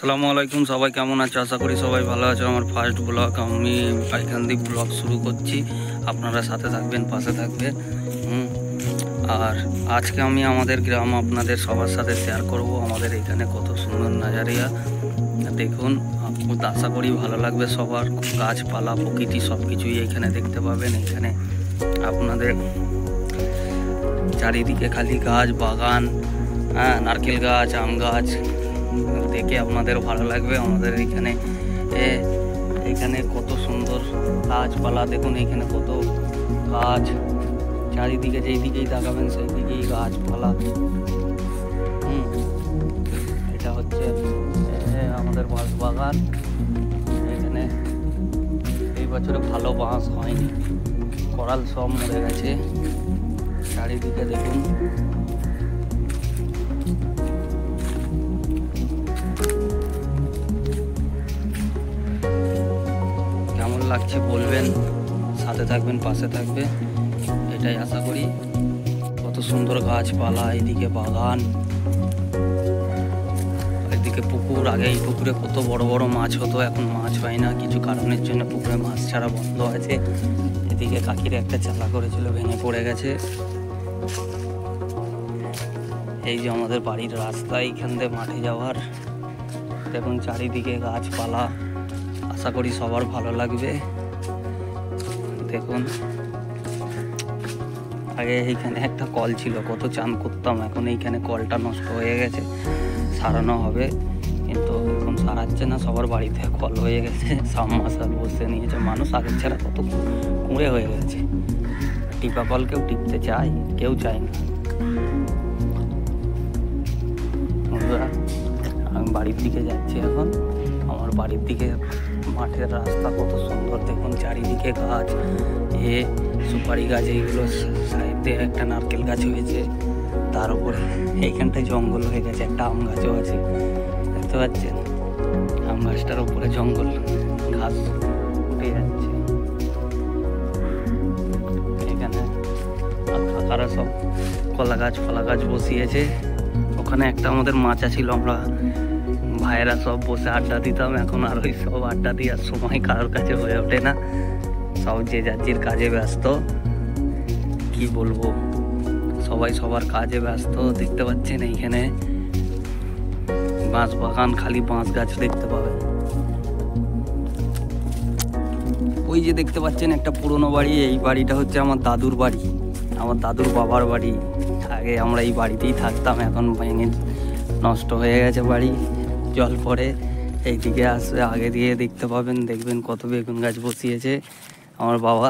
আসসালামু আলাইকুম, সবাই কেমন আছো? আশা করি সবাই ভালো আছো। আমার ফার্স্ট ব্লগ, আমি এখান দিয়ে ব্লগ শুরু করছি। আপনারা সাথে থাকবেন, পাশে থাকবেন। আর আজকে আমি আমাদের গ্রাম আপনাদের সবার সাথে শেয়ার করব। আমাদের এখানে কত সুন্দর নাজারিয়া দেখুন, আশা করি ভালো লাগবে সবার। গাছপালা, প্রকৃতি সব কিছুই এখানে দেখতে পাবেন। এখানে আপনাদের চারিদিকে খালি গাছ, বাগান, নারকেল গাছ, আম গাছ দেখে আপনাদের ভালো লাগবে। আমাদের এখানে কত সুন্দর গাছপালা দেখুন। এখানে কত গাছ, চারিদিকে যেই দিকেই তাকাবেন সেই দিকেই গাছপালা। এটা হচ্ছে আমাদের বাঁশ বাগান। এখানে এই বছরে ভালো বাঁশ হয়নি, করাল সব মরে গেছে। চারিদিকে দেখুন, কেমন লাগছে বলবেন, সাথে থাকবেন, পাশে থাকবে, এটাই আশা করি। কত সুন্দর গাছপালা, এইদিকে বাগান, এদিকে পুকুর। আগে এই পুকুরে কত বড় বড় মাছ হতো, এখন মাছ হয় না। কিছু কারণের জন্য পুকুরে মাছ ছাড়া বন্ধ আছে। এদিকে কাকির একটা চালা করেছিল, ভেঙে পড়ে গেছে। এই যে আমাদের বাড়ির রাস্তা, এইখান দিয়ে মাঠে যাওয়ার। দেখুন চারিদিকে গাছপালা, আশা করি সবার ভালো লাগবে। দেখুন, আগে এইখানে একটা কল ছিল, কত চান করতাম। এখন এইখানে কলটা নষ্ট হয়ে গেছে, সারানো হবে, কিন্তু এখন সারাচ্ছে না। সবার বাড়িতে কল হয়ে গেছে, সাবমার্সাল বসে নিয়েছে মানুষ। আগের ছাড়া কত কুঁড়ে হয়ে গেছে। টিপা কল কেউ টিপতে চায়? কেউ চায় না। বন্ধুরা, আমি বাড়ির দিকে যাচ্ছি এখন। আমার বাড়ির দিকে মাঠের রাস্তা কত সুন্দর দেখুন। চারিদিকে গাছ, সুপারি গাছ, এইগুলো সাইডে একটা নারকেল গাছ হয়েছে। তার উপরে এইখানটায় জঙ্গল হয়ে গেছে, একটা আম গাছও আছে, দেখতে পাচ্ছেন? আম গাছটার উপরে জঙ্গল, ঘাস উঠে যাচ্ছে। এখানে কাকারা সব কলা গাছ, ফলা গাছ বসিয়েছে। ওখানে একটা আমাদের মাচা ছিল, আমরা ভাইয়েরা সব বসে আড্ডা দিতাম। এখন আর ওই সব আড্ডা দেওয়ার সময় কারোর কাছে হয়ে ওঠে না। সব যে যার কাজে ব্যস্ত। কি বলবো, সবাই সবার কাজে ব্যস্ত। দেখতে পাচ্ছেন এইখানে বাঁশ বাগান, খালি বাঁশ গাছ দেখতে পাবেন। ওই যে দেখতে পাচ্ছেন একটা পুরনো বাড়ি, এই বাড়িটা হচ্ছে আমার দাদুর বাড়ি, আমার দাদুর বাবার বাড়ি। আগে আমরা এই বাড়িতেই থাকতাম, এখন ভেঙে নষ্ট হয়ে গেছে বাড়ি। জল পড়ে এইদিকে আসবে, আগে দিয়ে দেখতে পাবেন। দেখবেন কত বেগুন গাছ বসিয়েছে আমার বাবা।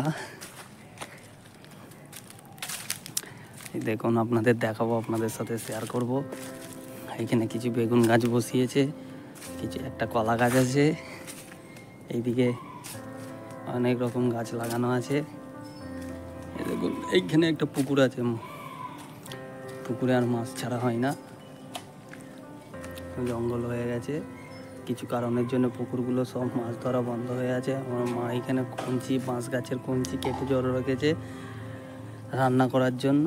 দেখুন, আপনাদের দেখাবো, আপনাদের সাথে শেয়ার করব। এখানে কিছু বেগুন গাছ বসিয়েছে, কিছু একটা কলা গাছ আছে। এইদিকে অনেক রকম গাছ লাগানো আছে। দেখুন এইখানে একটা পুকুর আছে, পুকুরে আর মাছ ছাড়া হয় না, জঙ্গল হয়ে গেছে। কিছু কারণের জন্য পুকুরগুলো সব মাছ ধরা বন্ধ হয়ে আছে। আমার মা এখানে কঞ্চি, বাঁশ গাছের কঞ্চি কেটে জড়ো রেখেছে রান্না করার জন্য।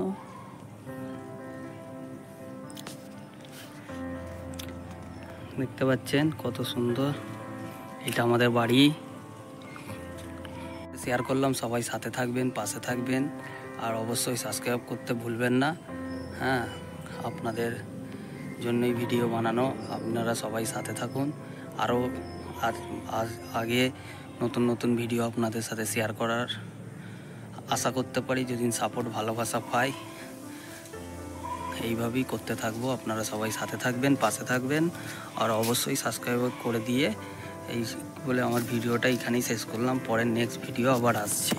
দেখতে পাচ্ছেন কত সুন্দর। এটা আমাদের বাড়ি। শেয়ার করলাম, সবাই সাথে থাকবেন, পাশে থাকবেন, আর অবশ্যই সাবস্ক্রাইব করতে ভুলবেন না। আপনাদের জন্যই ভিডিও বানানো, আপনারা সবাই সাথে থাকুন। আরও আগে নতুন নতুন ভিডিও আপনাদের সাথে শেয়ার করার আশা করতে পারি, যদি সাপোর্ট, ভালোবাসা পাই। এইভাবেই করতে থাকবো। আপনারা সবাই সাথে থাকবেন, পাশে থাকবেন, আর অবশ্যই সাবস্ক্রাইব করে দিয়ে এই বলে আমার ভিডিওটা এখানেই শেষ করলাম। পরের নেক্সট ভিডিও আবার আসছে।